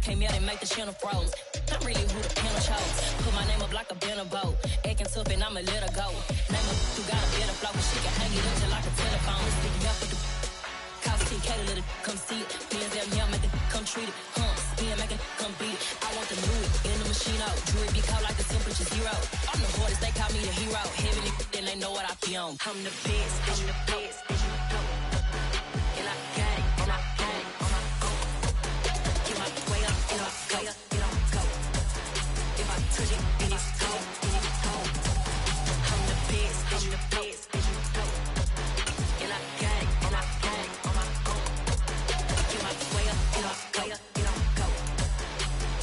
came out and make the channel froze. I'm really who the panel chose. Put my name up like a banner boat. Acting tough and I'ma let her go. Name her who got a better flow, but she can hang it up just like a telephone. Speaking up with the cost TK to let it come see it. Me and them here make it come treat it. Spin make it come beat it. I want the new in the machine out. Jewelry be caught like the temperature zero. I'm the hardest, they call me the hero. Heaven then they know what I be on. I'm the best, I'm the best, and you know. And I got it, and I got it on my own. Get my way up, and I go, and I go. If I touch it, then it's cold, then it's cold. I'm the best, I'm the best, and you know. And I got it, and I got it on my own. Get my way up, and I go, and I go.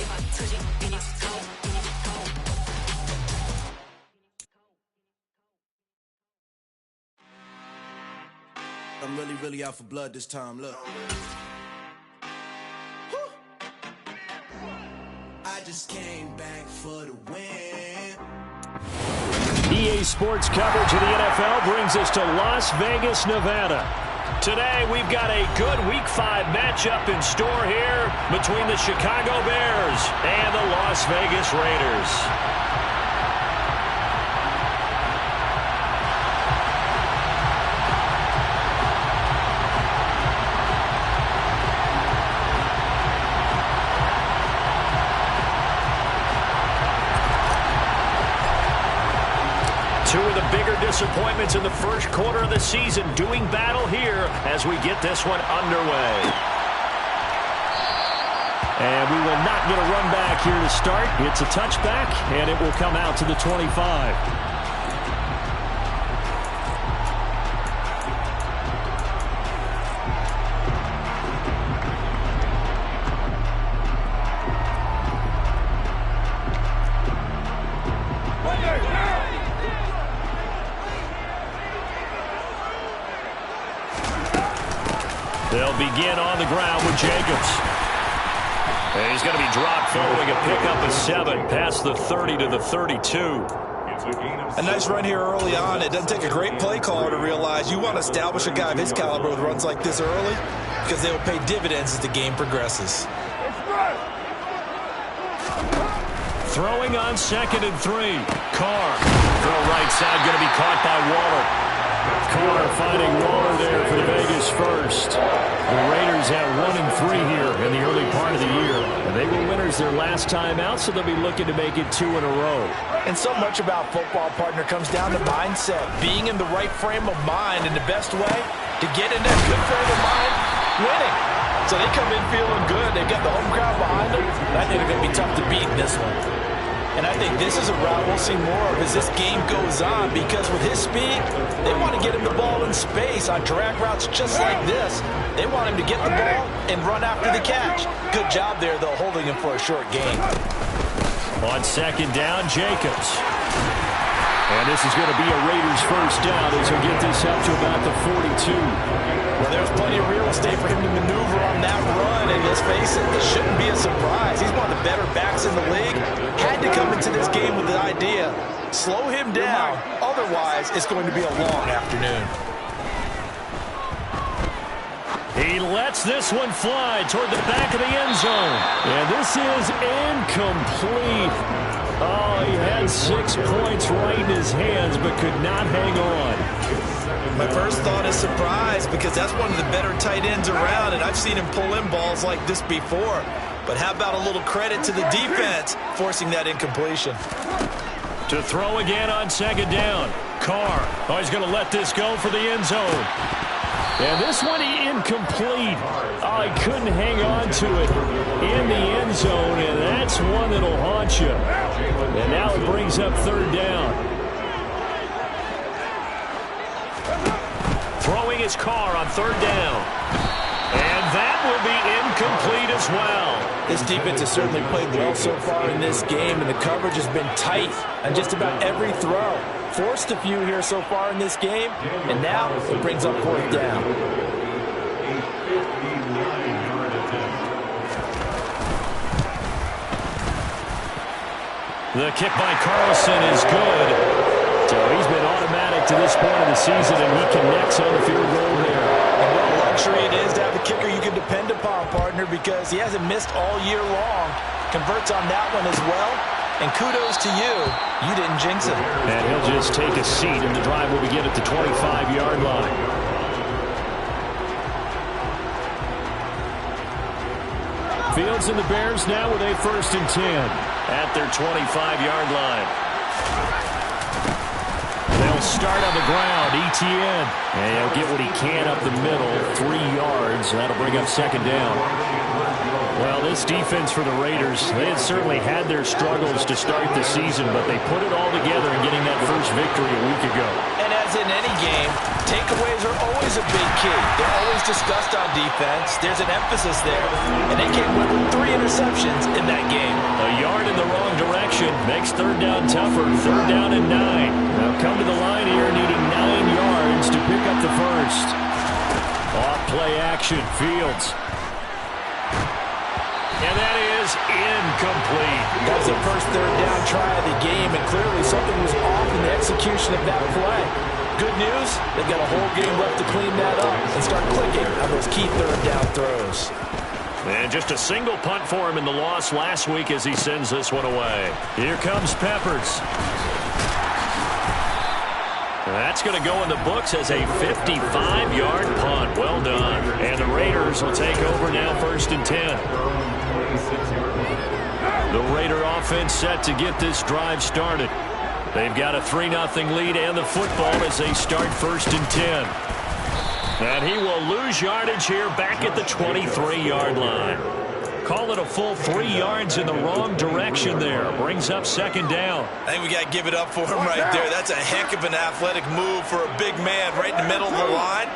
If I touch it, then it's cold, then it's cold. I'm really out for blood this time, look. I just came back for the win. EA Sports coverage of the NFL brings us to Las Vegas, Nevada. Today, we've got a good Week 5 matchup in store here between the Chicago Bears and the Las Vegas Raiders. Two of the bigger disappointments in the first quarter of the season doing battle here as we get this one underway. And we will not get a run back here to start. It's a touchback, and it will come out to the 25. They'll begin on the ground with Jacobs. And he's going to be dropped following a pickup of 7 past the 30 to the 32. A nice run here early on. It doesn't take a great play caller to realize you want to establish a guy of his caliber with runs like this early because they will pay dividends as the game progresses. Throwing on 2nd and 3. Carr. Throw right side, going to be caught by Waller. Carr finding Waller there for the Vegas first. The Raiders have 1-3 here in the early part of the year. And they were winners their last time out, so they'll be looking to make it 2 in a row. And so much about football, partner, comes down to mindset. Being in the right frame of mind, and the best way to get in that good frame of mind, winning. So they come in feeling good. They've got the home crowd behind them. I think they're going to be tough to beat in this one. And I think this is a route we'll see more of as this game goes on, because with his speed, they want to get him the ball in space on drag routes just like this. They want him to get the ball and run after the catch. Good job there, though, holding him for a short gain. On 2nd down, Jacobs. And this is going to be a Raiders first down as we get this up to about the 42. Well, there's plenty of real estate for him to maneuver on that run, and let's face it, this shouldn't be a surprise. He's one of the better backs in the league. Had to come into this game with the idea, slow him down, otherwise it's going to be a long afternoon. He lets this one fly toward the back of the end zone, and this is incomplete. Oh, he had 6 points right in his hands, but could not hang on. My first thought is surprise, because that's one of the better tight ends around, and I've seen him pull in balls like this before. But how about a little credit to the defense forcing that incompletion? To throw again on 2nd down. Carr. Oh, he's going to let this go for the end zone. And this one incomplete. Oh, he couldn't hang on to it in the end zone, and that's one that'll haunt you. And now it brings up 3rd down. Throwing his Carr on 3rd down. And that will be incomplete as well. This defense has certainly played well so far in this game, and the coverage has been tight on just about every throw. Forced a few here so far in this game, and now it brings up 4th down. The kick by Carlson is good. So he's been automatic to this point of the season, and he connects on the field goal there. And what a luxury it is to have a kicker you can depend upon, partner, because he hasn't missed all year long. Converts on that one as well. And kudos to you. You didn't jinx it. And he'll just take a seat, and the drive will begin at the 25-yard line. Fields and the Bears now with a 1st and 10 at their 25-yard line. They'll start on the ground. Etienne. And he'll get what he can up the middle. 3 yards. That'll bring up 2nd down. Well, this defense for the Raiders, they had certainly had their struggles to start the season, but they put it all together in getting that first victory a week ago. And as in any game, takeaways are always a big key. They're always discussed on defense. There's an emphasis there. And they came with 3 interceptions in that game. A yard in the wrong direction makes 3rd down tougher. 3rd down and 9. Now come to the line here needing 9 yards to pick up the first. Off play action, Fields. And that is incomplete. That was the first 3rd down try of the game, and clearly something was off in the execution of that play. Good news, they've got a whole game left to clean that up and start clicking on those key 3rd down throws. And just a single punt for him in the loss last week as he sends this one away. Here comes Peppers. That's going to go in the books as a 55-yard punt. Well done. And the Raiders will take over now 1st and 10. The Raider offense set to get this drive started. They've got a 3-0 lead and the football as they start 1st and 10. And he will lose yardage here back at the 23-yard line. Call it a full 3 yards in the wrong direction there. Brings up 2nd down. I think we got to give it up for him right there. That's a heck of an athletic move for a big man right in the middle of the line.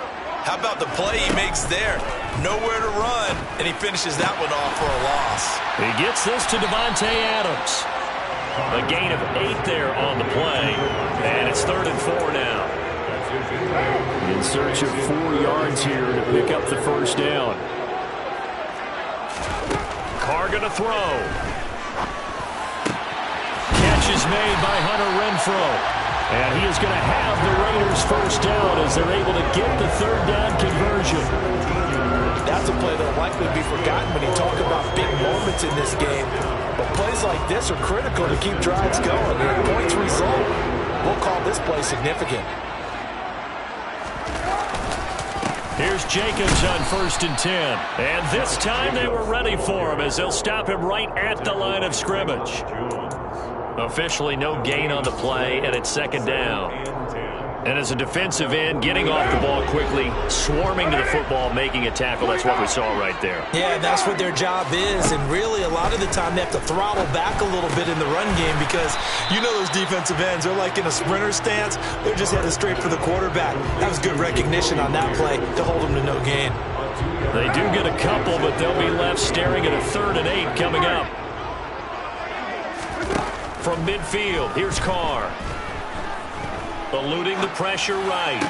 How about the play he makes there? Nowhere to run, and he finishes that one off for a loss. He gets this to Davante Adams. A gain of 8 there on the play, and it's 3rd and 4 now. In search of 4 yards here to pick up the 1st down. Carr going to throw. Catch is made by Hunter Renfrow. And he is going to have the Raiders 1st down as they're able to get the 3rd down conversion. That's a play that will likely be forgotten when you talk about big moments in this game. But plays like this are critical to keep drives going. And a points result, we'll call this play significant. Here's Jacobs on 1st and 10. And this time they were ready for him as they'll stop him right at the line of scrimmage. Officially no gain on the play, and it's 2nd down. And as a defensive end, getting off the ball quickly, swarming to the football, making a tackle, that's what we saw right there. Yeah, that's what their job is, and really a lot of the time they have to throttle back a little bit in the run game because you know those defensive ends, they're like in a sprinter stance, they're just headed straight for the quarterback. That was good recognition on that play to hold them to no gain. They do get a couple, but they'll be left staring at a 3rd and 8 coming up. From midfield, here's Carr. Eluding the pressure right.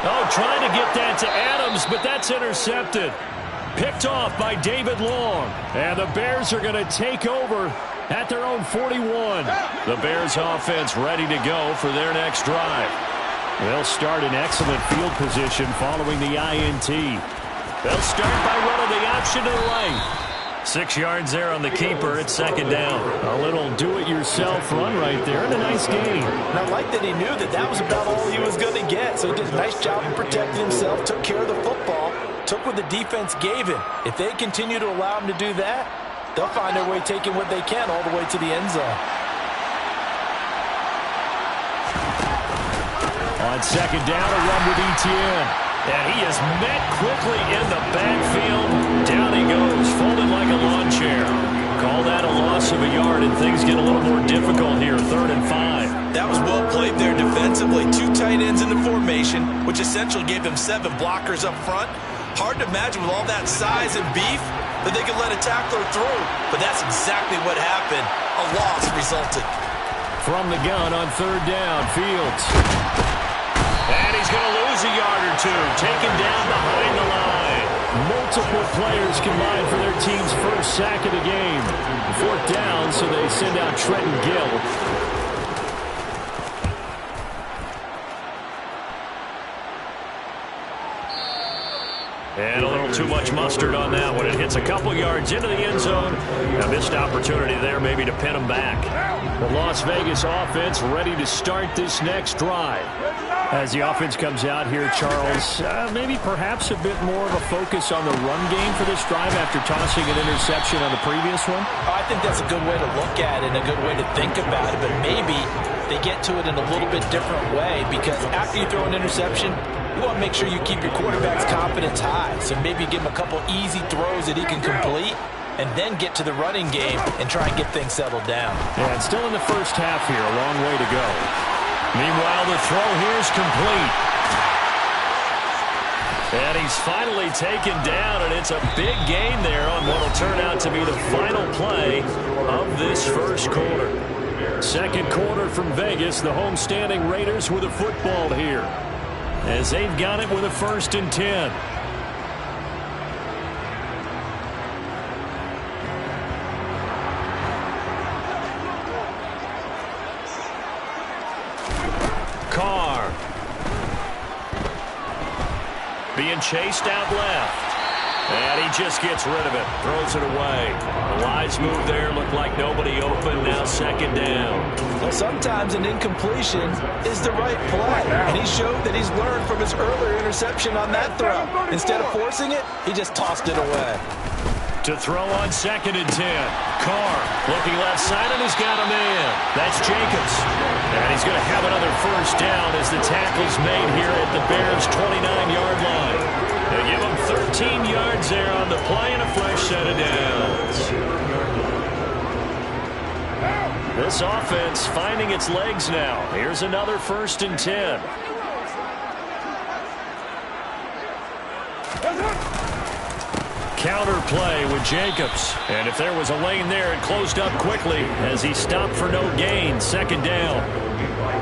Oh, trying to get that to Adams, but that's intercepted. Picked off by David Long. And the Bears are going to take over at their own 41. The Bears offense ready to go for their next drive. They'll start in excellent field position following the INT. They'll start by running the option to the right. 6 yards there on the keeper. It's 2nd down. A little do-it-yourself run right there and a nice gain. And I like that he knew that that was about all he was going to get. So he did a nice job of protecting himself, took care of the football, took what the defense gave him. If they continue to allow him to do that, they'll find their way taking what they can all the way to the end zone. On 2nd down, a run with Etienne. And he is met quickly in the backfield. Down he goes, folded like a lawn chair. Call that a loss of a yard, and things get a little more difficult here, 3rd and 5. That was well played there defensively. 2 tight ends in the formation, which essentially gave them 7 blockers up front. Hard to imagine with all that size and beef that they could let a tackler through. But that's exactly what happened. A loss resulted. From the gun on 3rd down, Fields. And he's going to lose a yard or 2, taken down behind the line. Multiple players combined for their team's first sack of the game. 4th down, so they send out Trenton Gill. And a little too much mustard on that one. It hits a couple yards into the end zone. A missed opportunity there maybe to pin them back. The Las Vegas offense ready to start this next drive. As the offense comes out here, Charles, maybe perhaps a bit more of a focus on the run game for this drive after tossing an interception on the previous one? I think that's a good way to look at it and a good way to think about it, but maybe they get to it in a little bit different way because after you throw an interception, you want to make sure you keep your quarterback's confidence high. So maybe give him a couple easy throws that he can complete and then get to the running game and try and get things settled down. Yeah, it's still in the first half here. A long way to go. Meanwhile, the throw here is complete. And he's finally taken down, and it's a big gain there on what will turn out to be the final play of this first quarter. Second quarter from Vegas, the homestanding Raiders with a football here, as they've got it with a 1st and 10. Carr being chased out left. And he just gets rid of it. Throws it away. The wise move there. Looked like nobody open. Now 2nd down. Well, sometimes an incompletion is the right play. And he showed that he's learned from his earlier interception on that throw. Instead of forcing it, he just tossed it away. To throw on 2nd and 10. Carr looking left side, and he's got a man. That's Jacobs. And he's going to have another 1st down as the tackle's made here at the Bears' 29-yard line. They give him 13 yards there on the play and a fresh set of downs. This offense finding its legs now. Here's another 1st and 10. Counter play with Jacobs. And if there was a lane there, it closed up quickly as he stopped for no gain. 2nd down.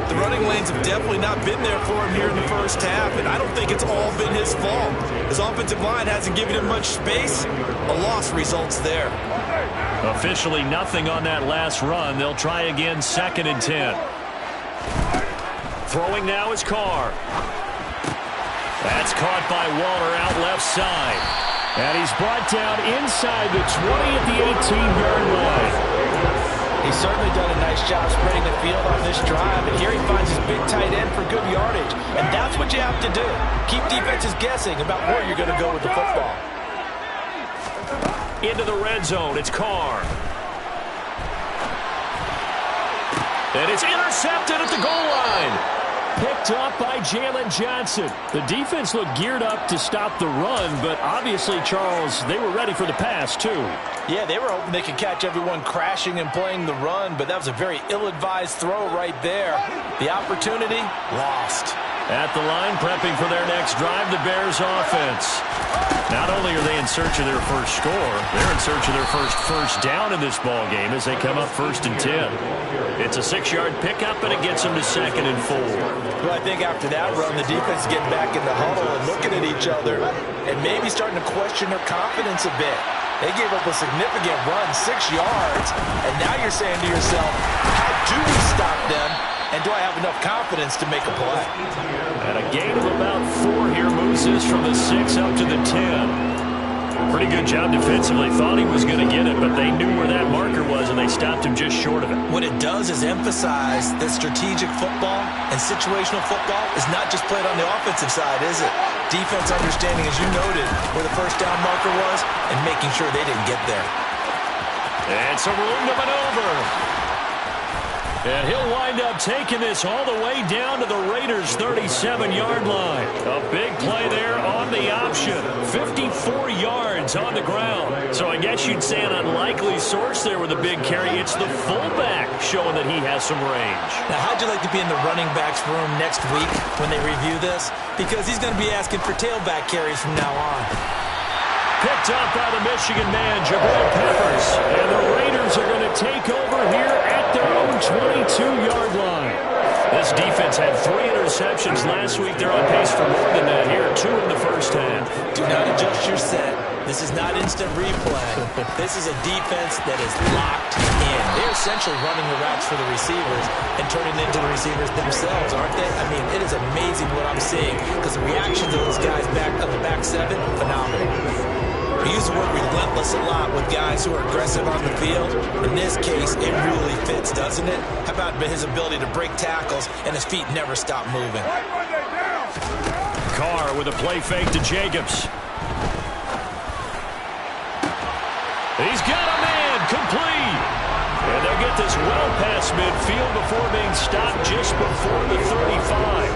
The running lanes have definitely not been there for him here in the first half, and I don't think it's all been his fault. His offensive line hasn't given him much space. A loss results there. Officially nothing on that last run. They'll try again 2nd and 10. Throwing now is Carr. That's caught by Waller out left side. And he's brought down inside the 20 at the 18-yard line. He's certainly done a nice job spreading the field on this drive, and here he finds his big tight end for good yardage. And that's what you have to do. Keep defenses guessing about where you're going to go with the football. Into the red zone, it's Carr. And it's intercepted at the goal line. Picked up by Jalen Johnson. The defense looked geared up to stop the run, but obviously, Charles, they were ready for the pass, too. Yeah, they were hoping they could catch everyone crashing and playing the run, but that was a very ill-advised throw right there. The opportunity, lost. At the line, prepping for their next drive, the Bears offense. Not only are they in search of their first score, they're in search of their first down in this ball game as they come up 1st and 10. It's a 6-yard pickup, and it gets them to 2nd and 4. Well, I think after that run, the defense is getting back in the huddle and looking at each other and maybe starting to question their confidence a bit. They gave up a significant run, 6 yards, and now you're saying to yourself, how do we stop them, and do I have enough confidence to make a play? And a gain of about 4 here moves this from the 6 up to the 10. Pretty good job defensively. Thought he was going to get it, but they knew where that marker was, and they stopped him just short of it. What it does is emphasize that strategic football and situational football is not just played on the offensive side, is it? Defense understanding, as you noted, where the 1st down marker was and making sure they didn't get there. And some room to maneuver. And he'll wind up taking this all the way down to the Raiders' 37-yard line. A big play there on the option. 54 yards on the ground. So I guess you'd say an unlikely source there with a big carry. It's the fullback showing that he has some range. Now, how'd you like to be in the running back's room next week when they review this? Because he's going to be asking for tailback carries from now on. Picked up by the Michigan man, Jabril Peppers. And the Raiders are going to take over here at their own 22-yard line. This defense had 3 interceptions last week. They're on pace for more than that here, 2 in the first half. Do not adjust your set This is not instant replay. This is a defense that is locked in. They're essentially running the routes for the receivers and turning into the receivers themselves, aren't they? I mean, it is amazing what I'm seeing because the reactions of those guys back on the back seven, phenomenal. We use the word relentless a lot with guys who are aggressive on the field. In this case, it really fits, doesn't it? How about his ability to break tackles and his feet never stop moving? Carr with a play fake to Jacobs. He's got a man, complete. And they'll get this well past midfield before being stopped just before the 35.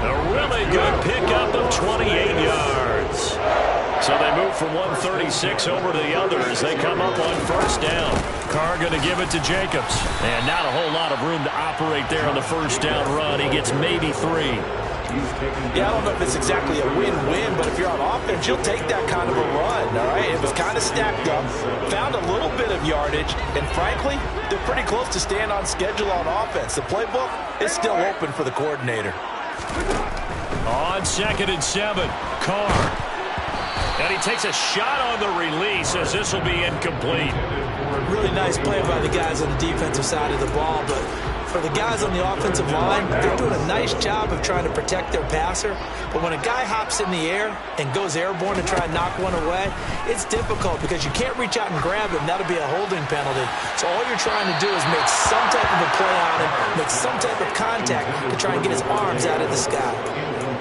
A really good pickup of 28 yards. So they move from 136 over to the other as they come up on first down. Carr going to give it to Jacobs. And not a whole lot of room to operate there on the first down run. He gets maybe 3. Yeah, I don't know if it's exactly a win-win, but if you're on offense, you'll take that kind of a run, all right? It was kind of stacked up, found a little bit of yardage, and frankly, they're pretty close to staying on schedule on offense. The playbook is still open for the coordinator. On 2nd and 7, Carr. And he takes a shot on the release as this will be incomplete. Really nice play by the guys on the defensive side of the ball, but for the guys on the offensive line, they're doing a nice job of trying to protect their passer. But when a guy hops in the air and goes airborne to try and knock one away, it's difficult because you can't reach out and grab him. That'll be a holding penalty. So all you're trying to do is make some type of a play on him, make some type of contact to try and get his arms out of the sky.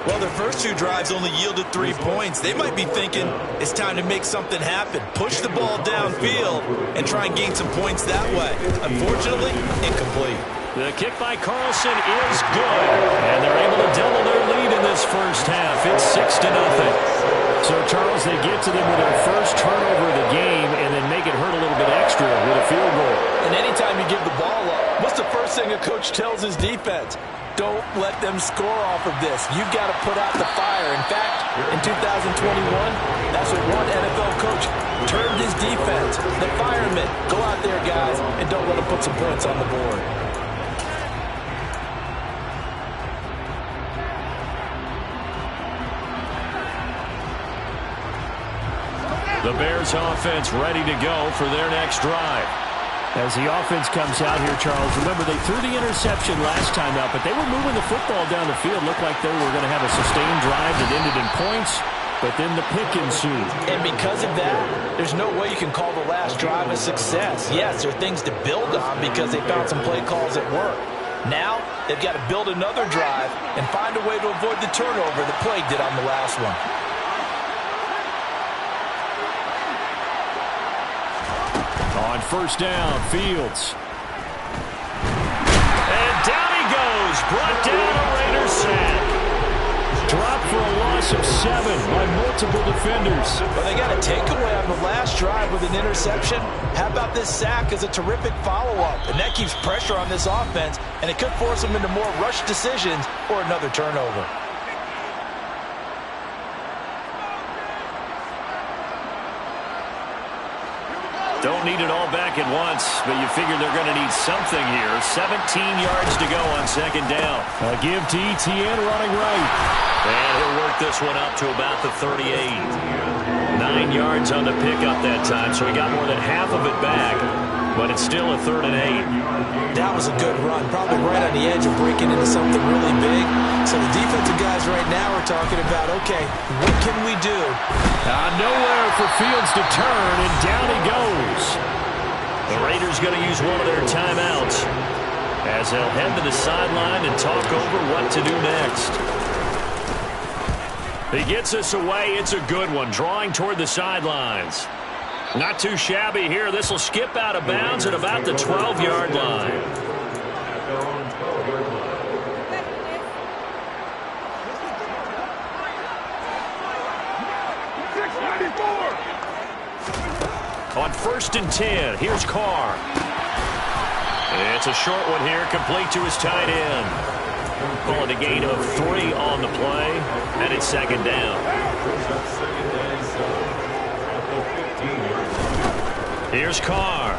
Well, their first 2 drives only yielded 3 points. They might be thinking it's time to make something happen. Push the ball downfield and try and gain some points that way. Unfortunately, incomplete. The kick by Carlson is good. And they're able to double their lead in this first half. It's 6-0. So, Charles, they get to them with their first turnover of the game and then make it hurt a little bit extra with a field goal. And anytime you give the ball up, what's the first thing a coach tells his defense? Don't let them score off of this. You've got to put out the fire. In fact, in 2021, that's what one NFL coach termed his defense. The firemen. Go out there, guys, and don't let them put some points on the board. The Bears offense ready to go for their next drive. As the offense comes out here, Charles, remember they threw the interception last time out, but they were moving the football down the field. Looked like they were going to have a sustained drive that ended in points, but then the pick ensued. And because of that, there's no way you can call the last drive a success. Yes, there are things to build on because they found some play calls at work. Now, they've got to build another drive and find a way to avoid the turnover the play did on the last one. On first down, Fields. And down he goes. Brought down a Raiders sack. Dropped for a loss of 7 by multiple defenders. But they got a takeaway on the last drive with an interception. How about this sack as a terrific follow-up? And that keeps pressure on this offense, and it could force them into more rush decisions or another turnover. Don't need it all back at once, but you figure they're going to need something here. 17 yards to go on second down. A give to Etienne running right. And he'll work this one up to about the 38. 9 yards on the pickup that time, so he got more than half of it back. But it's still a 3rd and 8. That was a good run, probably right on the edge of breaking into something really big. So the defensive guys right now are talking about, okay, what can we do? Nowhere for Fields to turn, and down he goes. The Raiders going to use one of their timeouts as they'll head to the sideline and talk over what to do next. He gets us away. It's a good one, drawing toward the sidelines. Not too shabby here. This will skip out of bounds at about the 12-yard line. On 1st and 10, here's Carr. It's a short one here, complete to his tight end. Calling a gain of 3 on the play, and it's 2nd down. Here's Carr.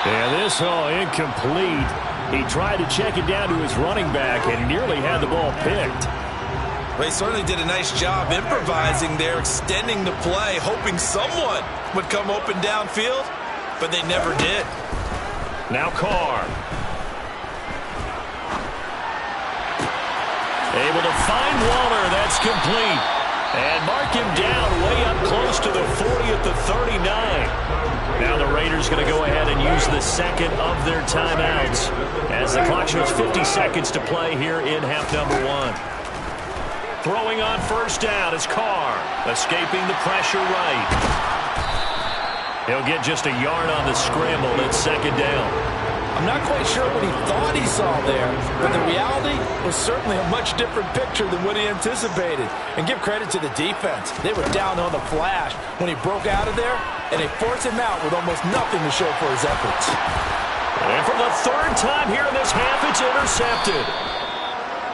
And this incomplete. He tried to check it down to his running back and nearly had the ball picked. They certainly did a nice job improvising there, extending the play, hoping someone would come open downfield, but they never did. Now Carr. Able to find Waller. That's complete. And mark him down way up close to the 40 at the 39. Now the Raiders going to go ahead and use the second of their timeouts as the clock shows 50 seconds to play here in half number 1. Throwing on first down is Carr, escaping the pressure right. He'll get just a yard on the scramble. It's second down. I'm not quite sure what he thought he saw there, but the reality was certainly a much different picture than what he anticipated. And give credit to the defense. They were down on the flash when he broke out of there, and they forced him out with almost nothing to show for his efforts. And for the third time here in this half, it's intercepted.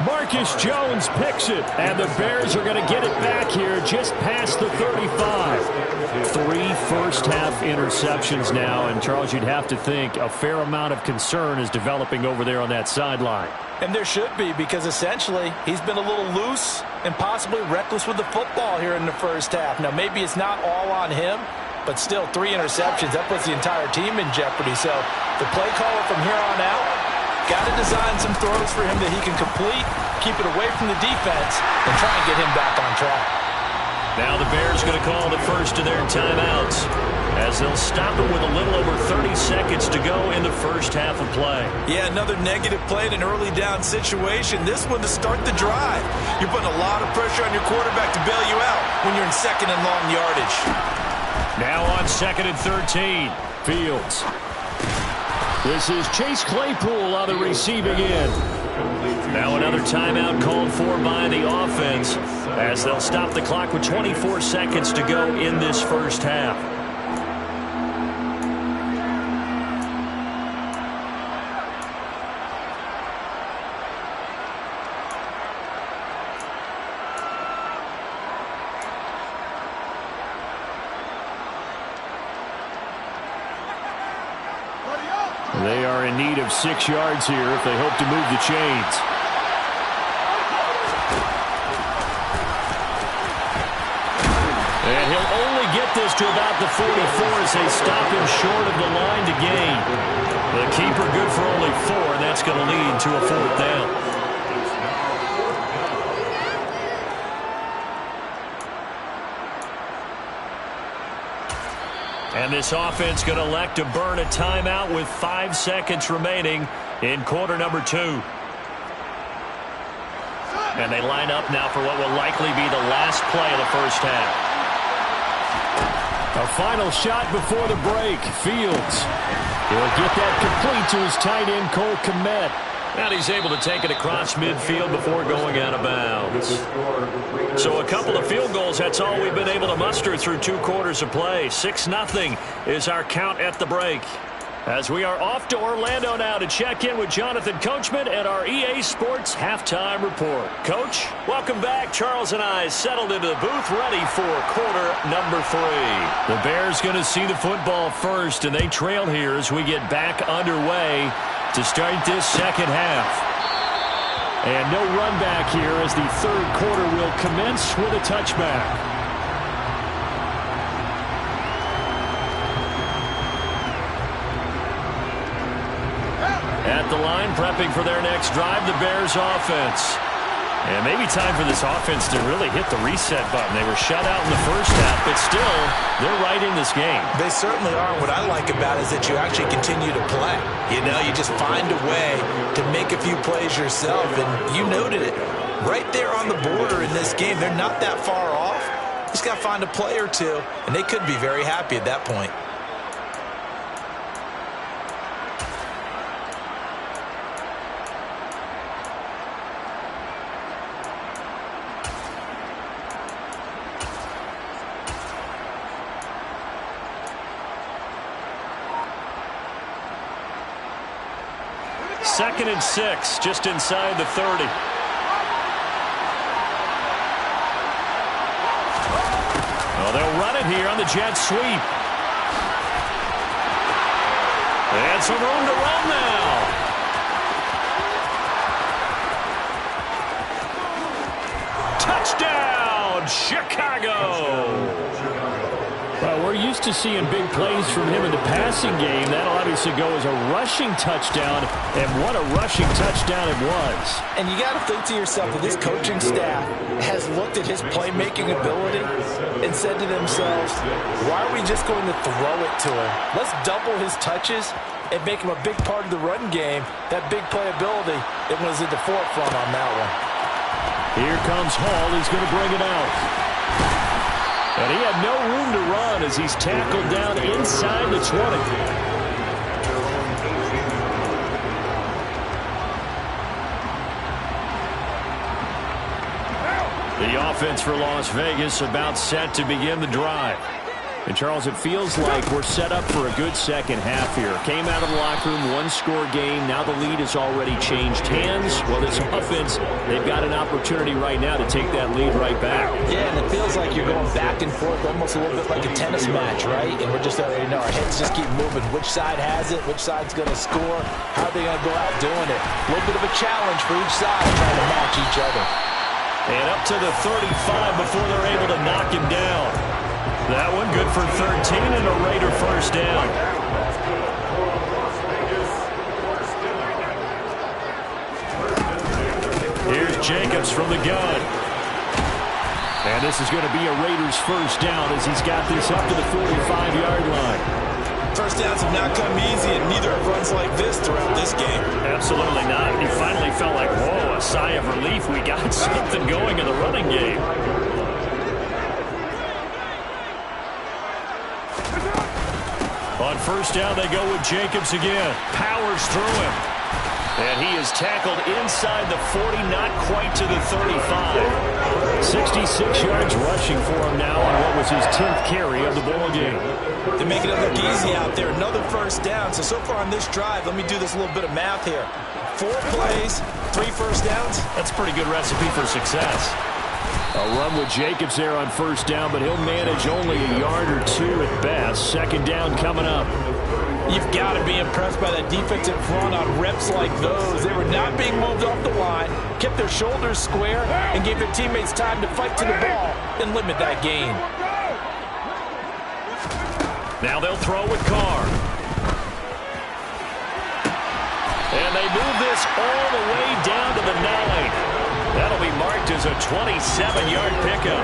Marcus Jones picks it, and the Bears are going to get it back here just past the 35. 3 first-half interceptions now, and Charles, you'd have to think a fair amount of concern is developing over there on that sideline. And there should be, because essentially he's been a little loose and possibly reckless with the football here in the first half. Now, maybe it's not all on him, but still 3 interceptions. That puts the entire team in jeopardy. So the play caller from here on out got to design some throws for him that he can complete, keep it away from the defense, and try and get him back on track. Now the Bears going to call the first of their timeouts as they'll stop it with a little over 30 seconds to go in the first half of play. Yeah, another negative play in an early down situation. This one to start the drive. You're putting a lot of pressure on your quarterback to bail you out when you're in second and long yardage. Now on second and 13, Fields. This is Chase Claypool on the receiving end. Now another timeout called for by the offense as they'll stop the clock with 24 seconds to go in this first half. They are in need of 6 yards here if they hope to move the chains. And he'll only get this to about the 44 as they stop him short of the line to gain. The keeper good for only 4, and that's going to lead to a 4th down. And this offense going to elect to burn a timeout with 5 seconds remaining in quarter number 2. And they line up now for what will likely be the last play of the first half. A final shot before the break. Fields. He'll get that complete to his tight end, Cole Kmet. And he's able to take it across midfield before going out of bounds. So a couple of field goals, that's all we've been able to muster through 2 quarters of play. 6-0 is our count at the break. As we are off to Orlando now to check in with Jonathan Coachman and our EA Sports Halftime Report. Coach, welcome back. Charles and I settled into the booth ready for quarter number 3. The Bears going to see the football first, and they trail here as we get back underway to start this second half. And no run back here as the third quarter will commence with a touchback. At the line, prepping for their next drive, the Bears offense. And maybe time for this offense to really hit the reset button. They were shut out in the first half, but still, they're right in this game. They certainly are. What I like about it is that you actually continue to play. You know, you just find a way to make a few plays yourself, and you noted it. Right there on the border in this game, they're not that far off. Just got to find a play or two, and they could be very happy at that point. Second and 6, just inside the 30. Oh, they'll run it here on the jet sweep. And some room to run now. Touchdown, Chicago! Well, we're used to seeing big plays from him in the passing game. That'll obviously go as a rushing touchdown, and what a rushing touchdown it was. And you got to think to yourself that this coaching staff has looked at his playmaking ability and said to themselves, why are we just going to throw it to him? Let's double his touches and make him a big part of the run game. That big playability, it was at the forefront on that one. Here comes Hall. He's going to bring it out. And he had no room to run as he's tackled down inside the 20. The offense for Las Vegas about set to begin the drive. And, Charles, it feels like we're set up for a good second half here. Came out of the locker room, one-score game. Now the lead has already changed hands. Well, this offense, they've got an opportunity right now to take that lead right back. Yeah, and it feels like you're going back and forth almost a little bit like a tennis match, right? And we're just already know our heads just keep moving. Which side has it? Which side's going to score? How are they going to go out doing it? A little bit of a challenge for each side trying to match each other. And up to the 35 before they're able to knock him down. That one good for 13 and a Raider first down. Here's Jacobs from the gun. And this is going to be a Raiders first down as he's got this up to the 45-yard line. First downs have not come easy, and neither have runs like this throughout this game. Absolutely not. He finally felt like, whoa, a sigh of relief. We got something going in the running game. On first down, they go with Jacobs again. Powers through him. And he is tackled inside the 40, not quite to the 35. 66 yards rushing for him now on what was his 10th carry of the ball game. They're making it look easy out there. Another first down. So far on this drive, let me do this little bit of math here. 4 plays, 3 first downs. That's a pretty good recipe for success. A run with Jacobs there on first down, but he'll manage only a yard or 2 at best. Second down coming up. You've got to be impressed by that defensive front on reps like those. They were not being moved off the line, kept their shoulders square, and gave their teammates time to fight to the ball and limit that gain. Now they'll throw with Carr. And they move this all the way down to the 9. That'll be marked as a 27-yard pickup.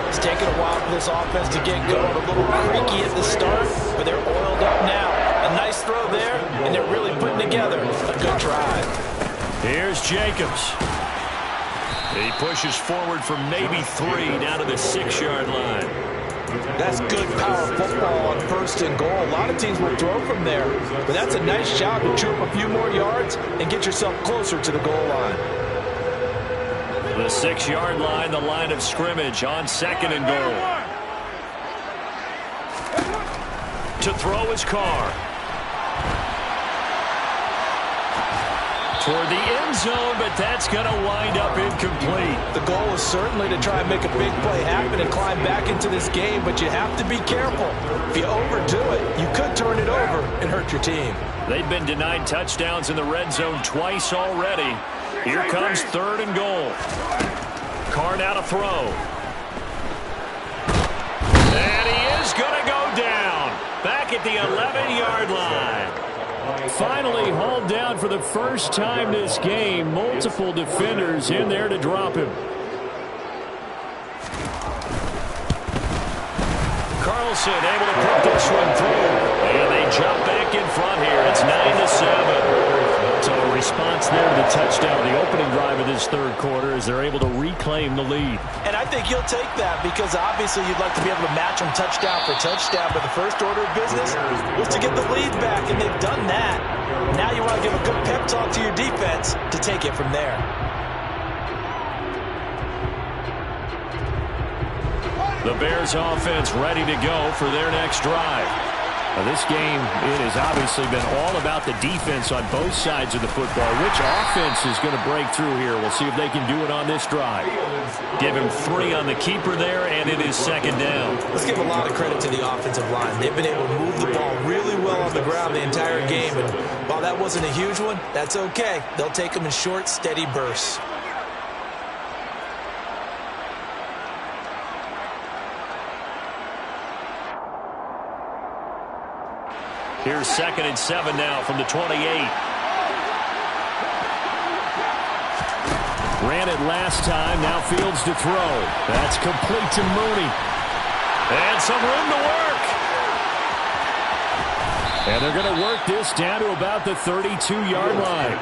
It's taken a while for this offense to get going. A little creaky at the start, but they're oiled up now. A nice throw there, and they're really putting together a good drive. Here's Jacobs. He pushes forward for maybe 3 down to the 6-yard line. That's good power football on first and goal. A lot of teams will throw from there, but that's a nice job to chew up a few more yards and get yourself closer to the goal line. The 6-yard line, the line of scrimmage on second and goal. To throw is Carr. Toward the end zone, but that's going to wind up incomplete. The goal is certainly to try and make a big play happen and climb back into this game, but you have to be careful. If you overdo it, you could turn it over and hurt your team. They've been denied touchdowns in the red zone twice already. Here comes third and goal. Carr now to throw. And he is going to go down. Back at the 11-yard line. Finally hauled down for the first time this game. Multiple defenders in there to drop him. Carlson able to put this one through. And they jump back in front here. It's 9-7. So a response there to the touchdown, the opening drive of this third quarter, as they're able to reclaim the lead. And I think you'll take that because obviously you'd like to be able to match them touchdown for touchdown, but the first order of business was to get the lead back, and they've done that. Now you want to give a good pep talk to your defense to take it from there. The Bears offense ready to go for their next drive. Now this game, it has obviously been all about the defense on both sides of the football. Which offense is going to break through here? We'll see if they can do it on this drive. Give him 3 on the keeper there, and it is second down. Let's give a lot of credit to the offensive line. They've been able to move the ball really well on the ground the entire game, and while that wasn't a huge one, that's okay. They'll take them in short, steady bursts. Here's 2nd and 7 now from the 28. Ran it last time. Now Fields to throw. That's complete to Mooney. And some room to work. And they're going to work this down to about the 32-yard line.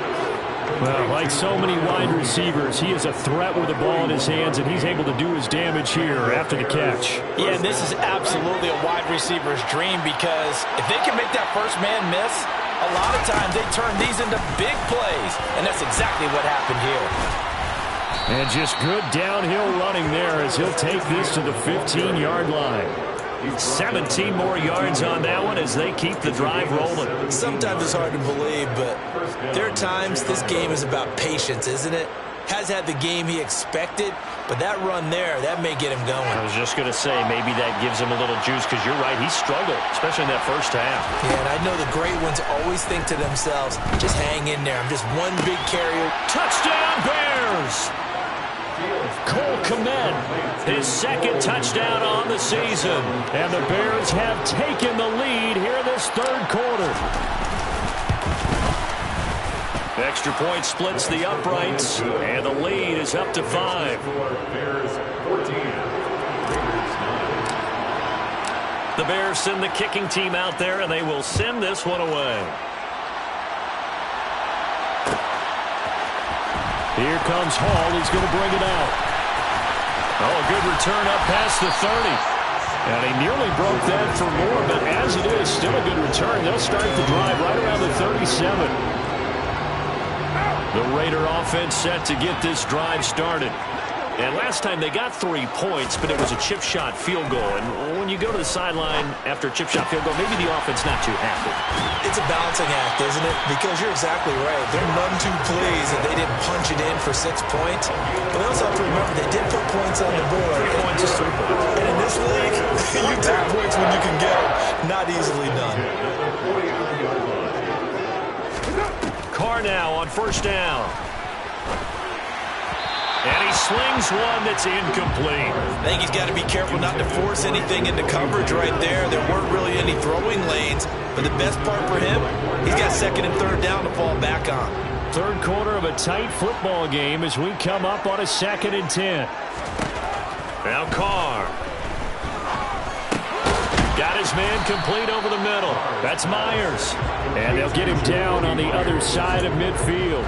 Well, like so many wide receivers, he is a threat with the ball in his hands, and he's able to do his damage here after the catch. Yeah, and this is absolutely a wide receiver's dream, because if they can make that first man miss, a lot of times they turn these into big plays, and that's exactly what happened here. And just good downhill running there as he'll take this to the 15-yard line. 17 more yards on that one as they keep the drive rolling. Sometimes it's hard to believe, but there are times this game is about patience, isn't it? Has had the game he expected, but that run there, that may get him going. I was just going to say, maybe that gives him a little juice, because you're right, he struggled, especially in that first half. Yeah, and I know the great ones always think to themselves, just hang in there. I'm just one big carrier. Touchdown, Bears! Cole Kmet, his 2nd touchdown on the season. And the Bears have taken the lead here this 3rd quarter. The extra point splits the uprights, and the lead is up to 5. The Bears send the kicking team out there, and they will send this one away. Here comes Hall. He's going to bring it out. Oh, a good return up past the 30. And he nearly broke that for more, but as it is, still a good return. They'll start the drive right around the 37. The Raider offense set to get this drive started. And last time they got 3 points, but it was a chip shot field goal. And when you go to the sideline after a chip shot field goal, maybe the offense not too happy. It's a balancing act, isn't it? Because you're exactly right. They're none too pleased that they didn't punch it in for 6 points. But they also have to remember they did put points on the board. 3 points is 3 points. And in this league, you take points when you can get them. Not easily done. Carr now on 1st down. And he slings one that's incomplete. I think he's got to be careful not to force anything into coverage right there. There weren't really any throwing lanes. But the best part for him, he's got 2nd and 3rd down to fall back on. 3rd quarter of a tight football game as we come up on a 2nd and 10. Now Carr. Got his man complete over the middle. That's Myers. And they'll get him down on the other side of midfield.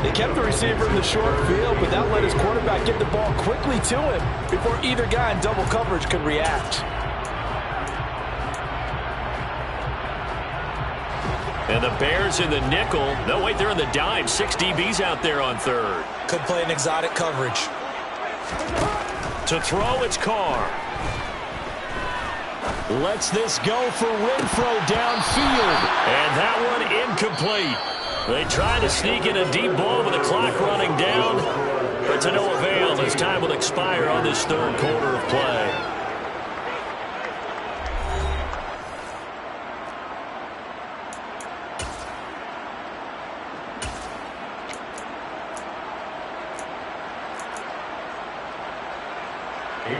They kept the receiver in the short field, but that let his quarterback get the ball quickly to him before either guy in double coverage could react. And the Bears in the nickel. No, wait, they're in the dime. 6 DBs out there on 3rd. Could play an exotic coverage. To throw, it's Carr. Lets this go for Renfro downfield. And that one incomplete. They try to sneak in a deep ball with the clock running down, but to no avail as time will expire on this 3rd quarter of play.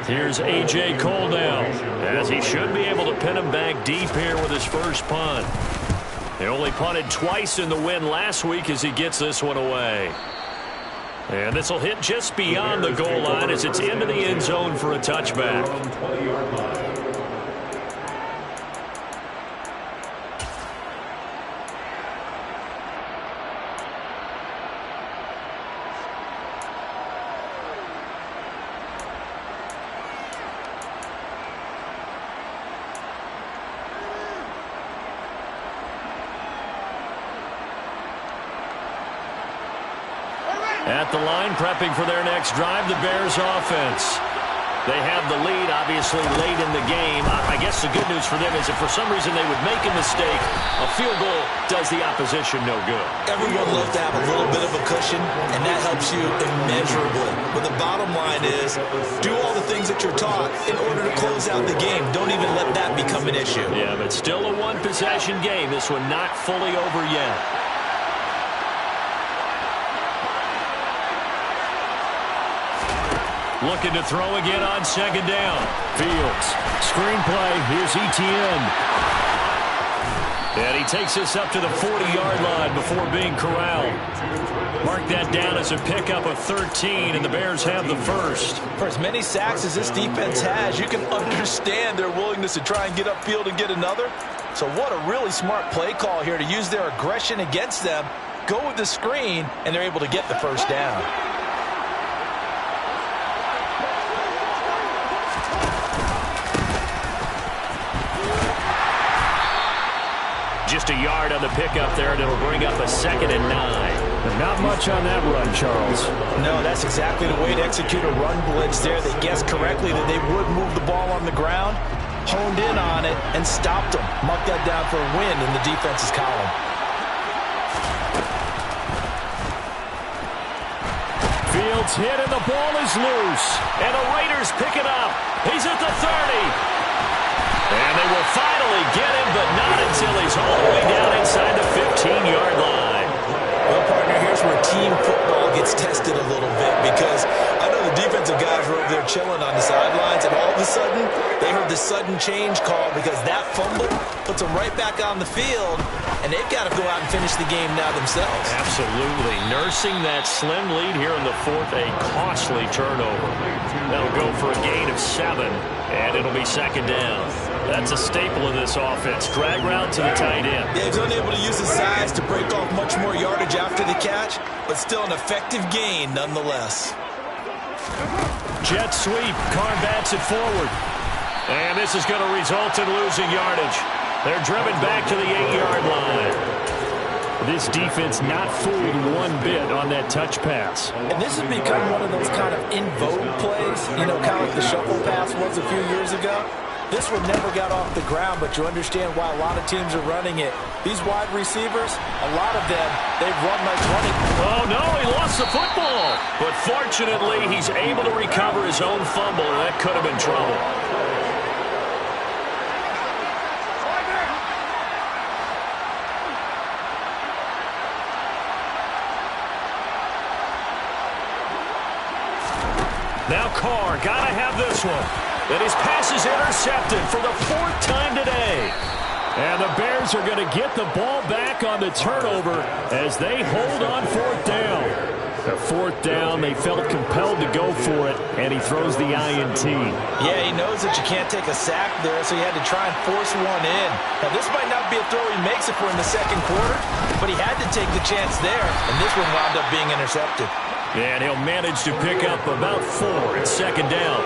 Here's A.J. Cole now, as he should be able to pin him back deep here with his first punt. They only punted twice in the win last week as he gets this one away. And this will hit just beyond the goal line as it's into the end zone for a touchback. At the line, prepping for their next drive, the Bears offense. They have the lead, obviously, late in the game. I guess the good news for them is if for some reason they would make a mistake, a field goal does the opposition no good. Everyone loves to have a little bit of a cushion, and that helps you immeasurably. But the bottom line is, do all the things that you're taught in order to close out the game. Don't even let that become an issue. Yeah, but still a one-possession game. This one not fully over yet. Looking to throw again on 2nd down. Fields. Screenplay. Here's Etienne. And he takes this up to the 40-yard line before being corralled. Mark that down as a pickup of 13, and the Bears have the first. For as many sacks as this defense has, you can understand their willingness to try and get upfield and get another. So what a really smart play call here to use their aggression against them, go with the screen, and they're able to get the first down. Just a yard on the pickup there, and it'll bring up a 2nd and 9. But not much on that run, Charles. No, that's exactly the way to execute a run blitz there. They guessed correctly that they would move the ball on the ground, honed in on it, and stopped them. Mucked that down for a win in the defense's column. Fields hit, and the ball is loose. And the Raiders pick it up. He's at the 30. And they will finally get him, but not until he's all the way down inside the 15-yard line. Well, partner, here's where team football gets tested a little bit, because I know the defensive guys were over there chilling on the sidelines, and all of a sudden, they heard the sudden change call because that fumble puts them right back on the field, and they've got to go out and finish the game now themselves. Absolutely. Nursing that slim lead here in the 4th, a costly turnover. That'll go for a gain of 7, and it'll be 2nd down. That's a staple of this offense. Drag route to the tight end. Yeah, he's unable to use his size to break off much more yardage after the catch, but still an effective gain nonetheless. Jet sweep. Carr bats it forward. And this is going to result in losing yardage. They're driven back to the 8-yard line. This defense not fooled one bit on that touch pass. And this has become one of those kind of in vogue plays, you know, kind of like the shuffle pass was a few years ago. This one never got off the ground, but you understand why a lot of teams are running it. These wide receivers, a lot of them, they've run like running. Oh, no, he lost the football. But fortunately, he's able to recover his own fumble, and that could have been trouble. Now Carr, gotta have this one. And his pass is intercepted for the 4th time today. And the Bears are going to get the ball back on the turnover as they hold on 4th down. The 4th down, they felt compelled to go for it, and he throws the INT. Yeah, he knows that you can't take a sack there, so he had to try and force one in. Now, this might not be a throw he makes if we're in the 2nd quarter, but he had to take the chance there, and this one wound up being intercepted. And he'll manage to pick up about 4 at 2nd down.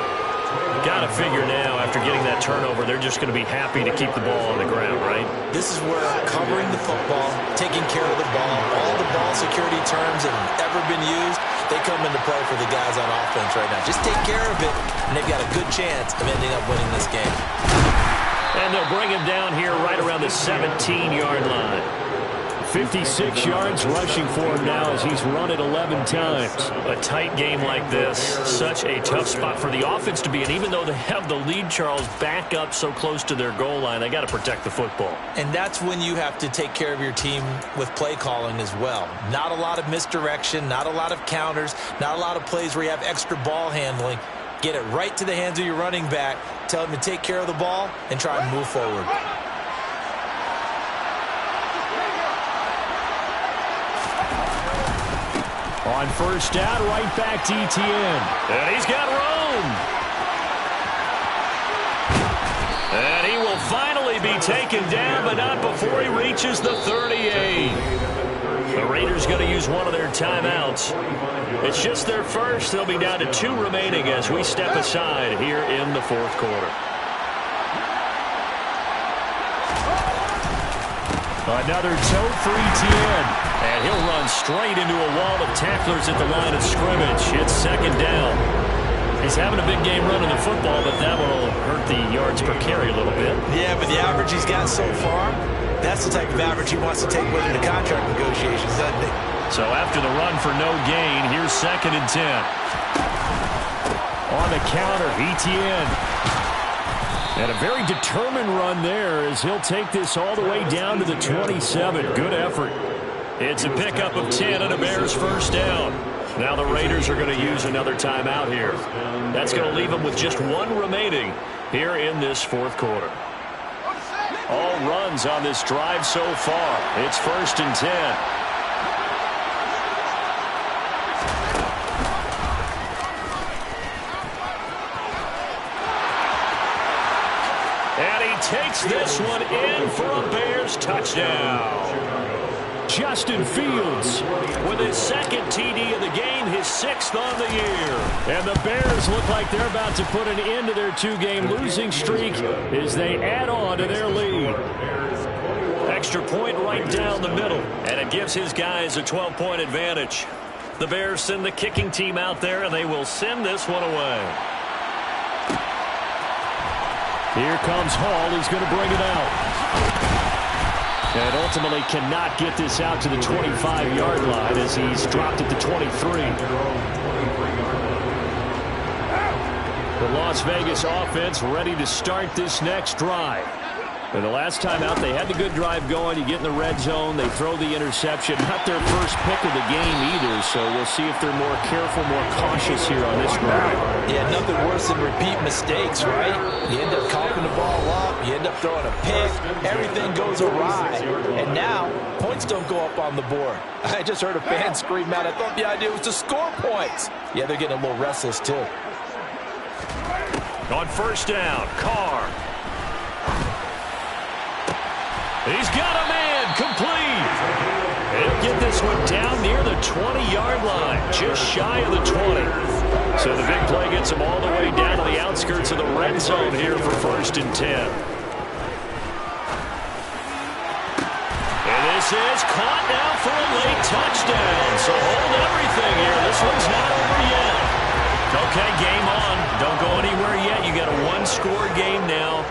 Got to figure now, after getting that turnover, they're just going to be happy to keep the ball on the ground, right? This is where covering the football, taking care of the ball, all the ball security terms that have ever been used, they come into play for the guys on offense right now. Just take care of it, and they've got a good chance of ending up winning this game. And they'll bring him down here right around the 17-yard line. 56 yards rushing for him now as he's run it 11 times. A tight game like this, such a tough spot for the offense to be in. Even though they have the lead, Charles, back up so close to their goal line, they got to protect the football. And that's when you have to take care of your team with play calling as well. Not a lot of misdirection, not a lot of counters, not a lot of plays where you have extra ball handling. Get it right to the hands of your running back, tell him to take care of the ball, and try and move forward. On 1st down, right back to Etienne. And he's got room. And he will finally be taken down, but not before he reaches the 38. The Raiders going to use one of their timeouts. It's just their first. They'll be down to 2 remaining as we step aside here in the 4th quarter. Another tote for Etienne. And he'll run straight into a wall of tacklers at the line of scrimmage. It's 2nd down. He's having a big game running the football, but that will hurt the yards per carry a little bit. Yeah, but the average he's got so far, that's the type of average he wants to take with him to contract negotiations, doesn't he? So after the run for no gain, here's 2nd and 10. On the counter, Etienne. And a very determined run there as he'll take this all the way down to the 27. Good effort. It's a pickup of 10 and a Bears 1st down. Now the Raiders are going to use another timeout here. That's going to leave them with just 1 remaining here in this 4th quarter. all runs on this drive so far. It's 1st and 10. And he takes this one in for a Bears touchdown. Justin Fields with his 2nd TD of the game, his 6th on the year. And the Bears look like they're about to put an end to their 2-game losing streak as they add on to their lead. Extra point right down the middle, and it gives his guys a 12-point advantage. The Bears send the kicking team out there, and they will send this one away. Here comes Hall. He's going to bring it out. And ultimately cannot get this out to the 25-yard line as he's dropped at the 23. The Las Vegas offense ready to start this next drive. And the last time out, they had the good drive going. You get in the red zone, they throw the interception. Not their first pick of the game either, so we'll see if they're more careful, more cautious here on this drive. Yeah, nothing worse than repeat mistakes, right? You end up coughing the ball up, you end up throwing a pick, everything goes awry. And now, points don't go up on the board. I just heard a fan scream out, I thought the idea was to score points. Yeah, they're getting a little restless too. On 1st down, Carr. He's got a man, complete. He'll get this one down near the 20-yard line, just shy of the 20. So the big play gets him all the way down to the outskirts of the red zone here for 1st and 10. And this is caught now for a late touchdown. So hold everything here. This one's not over yet. Okay, game on. Don't go anywhere yet. You got a one-score game now.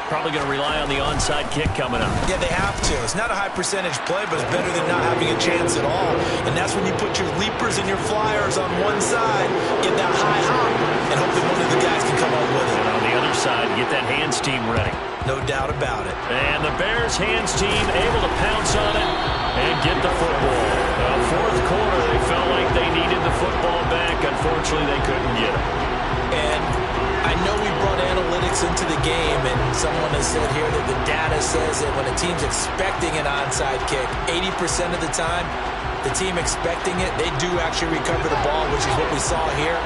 Probably going to rely on the onside kick coming up. Yeah, they have to. It's not a high percentage play, but it's better than not having a chance at all. And that's when you put your leapers and your flyers on one side, get that high hop, and hope that one of the guys can come up with it. And on the other side, get that hands team ready. No doubt about it. And the Bears hands team able to pounce on it and get the football. Fourth quarter, they felt like they needed the football back. Unfortunately, they couldn't get it. And I know we brought analytics into the game, and someone has said here that the data says that when a team's expecting an onside kick, 80% of the time, the team expecting it, they do actually recover the ball, which is what we saw here.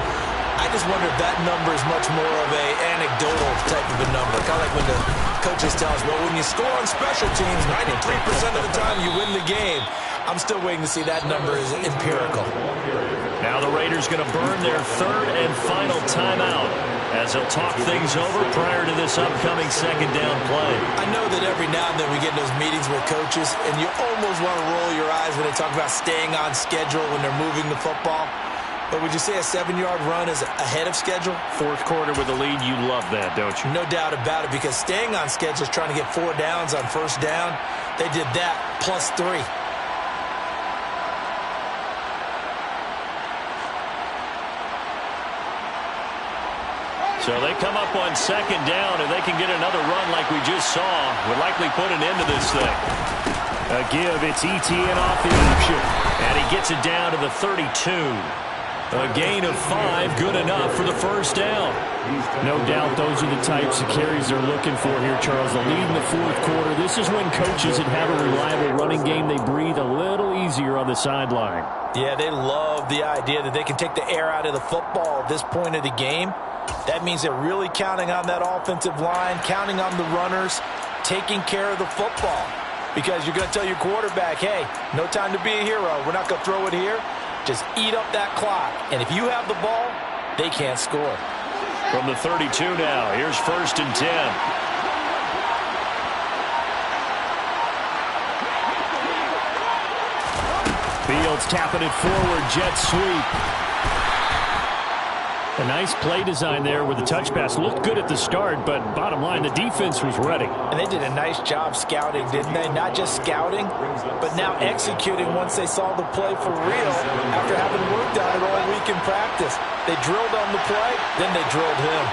I just wonder if that number is much more of a anecdotal type of a number. Kind of like when the coaches tell us, well, when you score on special teams, 93% of the time you win the game. I'm still waiting to see that number is empirical. Now the Raiders going to burn their 3rd and final timeout as they'll talk things over prior to this upcoming 2nd down play. I know that every now and then we get in those meetings with coaches, and you almost want to roll your eyes when they talk about staying on schedule when they're moving the football. But would you say a 7-yard run is ahead of schedule? Fourth quarter with a lead, you love that, don't you? No doubt about it, because staying on schedule is trying to get 4 downs on 1st down. They did that plus 3. So they come up on 2nd down, and they can get another run like we just saw. Would likely put an end to this thing. A give, it's Etienne off the option. And he gets it down to the 32. A gain of 5, good enough for the 1st down. No doubt those are the types of carries they're looking for here, Charles. The lead in the 4th quarter. This is when coaches that have a reliable running game, they breathe a little easier on the sideline. Yeah, they love the idea that they can take the air out of the football at this point of the game. That means they're really counting on that offensive line, counting on the runners, taking care of the football. Because you're going to tell your quarterback, hey, no time to be a hero. We're not going to throw it here. Just eat up that clock. And if you have the ball, they can't score. From the 32 now, here's 1st and 10. Fields tapping it forward, jet sweep. A nice play design there with the touch pass. Looked good at the start, but bottom line, the defense was ready. And they did a nice job scouting, didn't they? Not just scouting, but now executing once they saw the play for real after having worked on it all week in practice. They drilled on the play, then they drilled him.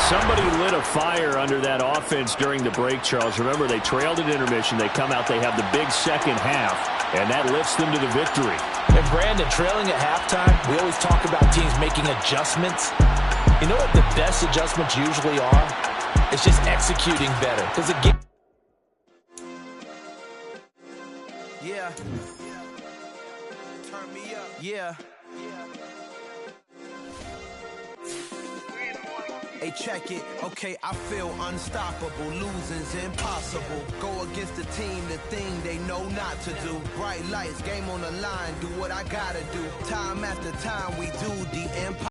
Somebody lit a fire under that offense during the break, Charles. Remember, they trailed at intermission. They come out, they have the big second half. And that lifts them to the victory. And Brandon, trailing at halftime, we always talk about teams making adjustments. You know what the best adjustments usually are? It's just executing better. Because the game... Yeah. Turn me up. Yeah. Hey, check it. Okay, I feel unstoppable. Losing's impossible. Go against the team, the thing they know not to do. Bright lights, game on the line. Do what I gotta do. Time after time, we do the empire.